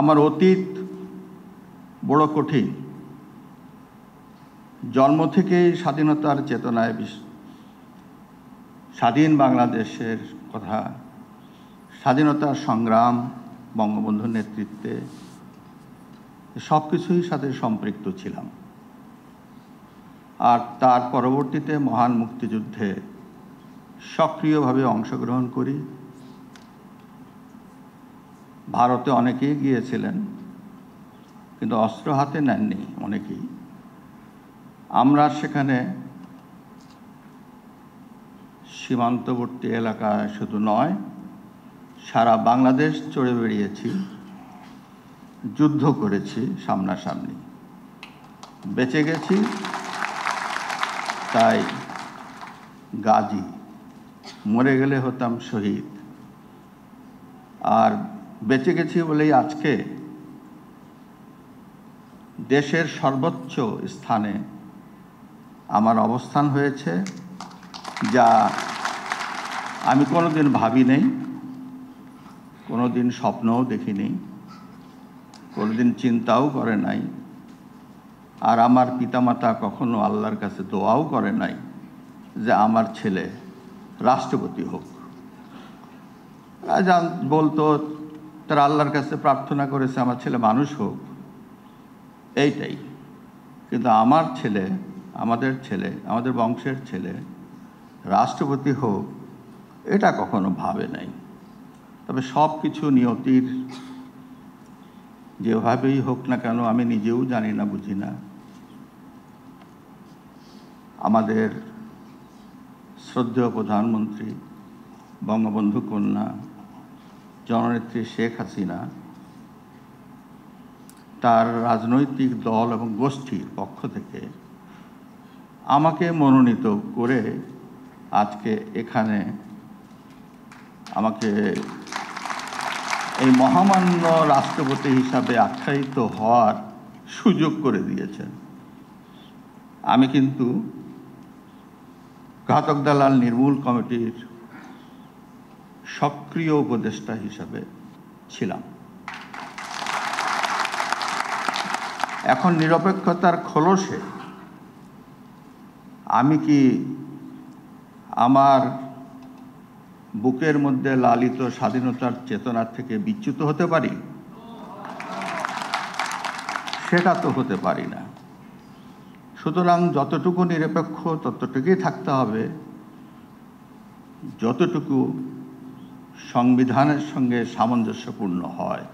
আমার অতীত বড় কঠিন। জন্ম থেকেই স্বাধীনতার চেতনায় স্বাধীন বাংলাদেশের কথা, স্বাধীনতার সংগ্রাম, বঙ্গবন্ধুর নেতৃত্বে সব কিছুই সাথে সম্পৃক্ত ছিলাম। আর তার পরবর্তীতে মহান মুক্তিযুদ্ধে সক্রিয়ভাবে অংশগ্রহণ করি। ভারতে অনেকেই গিয়েছিলেন, কিন্তু অস্ত্র হাতে নেননি অনেকেই। আমরা সেখানে সীমান্তবর্তী এলাকায় শুধু নয়, সারা বাংলাদেশ চড়ে বেরিয়েছি, যুদ্ধ করেছি সামনাসামনি, বেঁচে গেছি তাই গাজী, মরে গেলে হতাম শহীদ। আর বেঁচে গেছি বলেই আজকে দেশের সর্বোচ্চ স্থানে আমার অবস্থান হয়েছে, যা আমি কোনোদিন ভাবি নেই, কোনোদিন স্বপ্নও দেখিনি, কোনোদিন চিন্তাও করে নাই। আর আমার পিতামাতা কখনো আল্লাহর কাছে দোয়াও করে নাই যে আমার ছেলে রাষ্ট্রপতি হোক। বলতো তারা আল্লাহর কাছে প্রার্থনা করেছে আমার ছেলে মানুষ হোক, এইটাই। কিন্তু আমার ছেলে, আমাদের বংশের ছেলে রাষ্ট্রপতি হোক, এটা কখনো ভাবে নাই। তবে সব কিছু নিয়তির, যেভাবেই হোক না কেন, আমি নিজেও জানি না, বুঝি না, আমাদের শ্রদ্ধেয় প্রধানমন্ত্রী, বঙ্গবন্ধু কন্যা জননেত্রী শেখ হাসিনা তার রাজনৈতিক দল এবং গোষ্ঠীর পক্ষ থেকে আমাকে মনোনীত করে আজকে এখানে আমাকে এই মহামান্য রাষ্ট্রপতি হিসাবে আখ্যায়িত হওয়ার সুযোগ করে দিয়েছেন। আমি কিন্তু ঘাতক দালাল নির্মূল কমিটির সক্রিয় উপদেষ্টা হিসাবে ছিলাম। এখন নিরপেক্ষতার খোলসে আমি কি আমার বুকের মধ্যে লালিত স্বাধীনতার চেতনার থেকে বিচ্যুত হতে পারি? সেটা তো হতে পারি না। সুতরাং যতটুকু নিরপেক্ষ ততটুকুই থাকতে হবে, যতটুকু সংবিধানের সঙ্গে সামঞ্জস্যপূর্ণ হয়।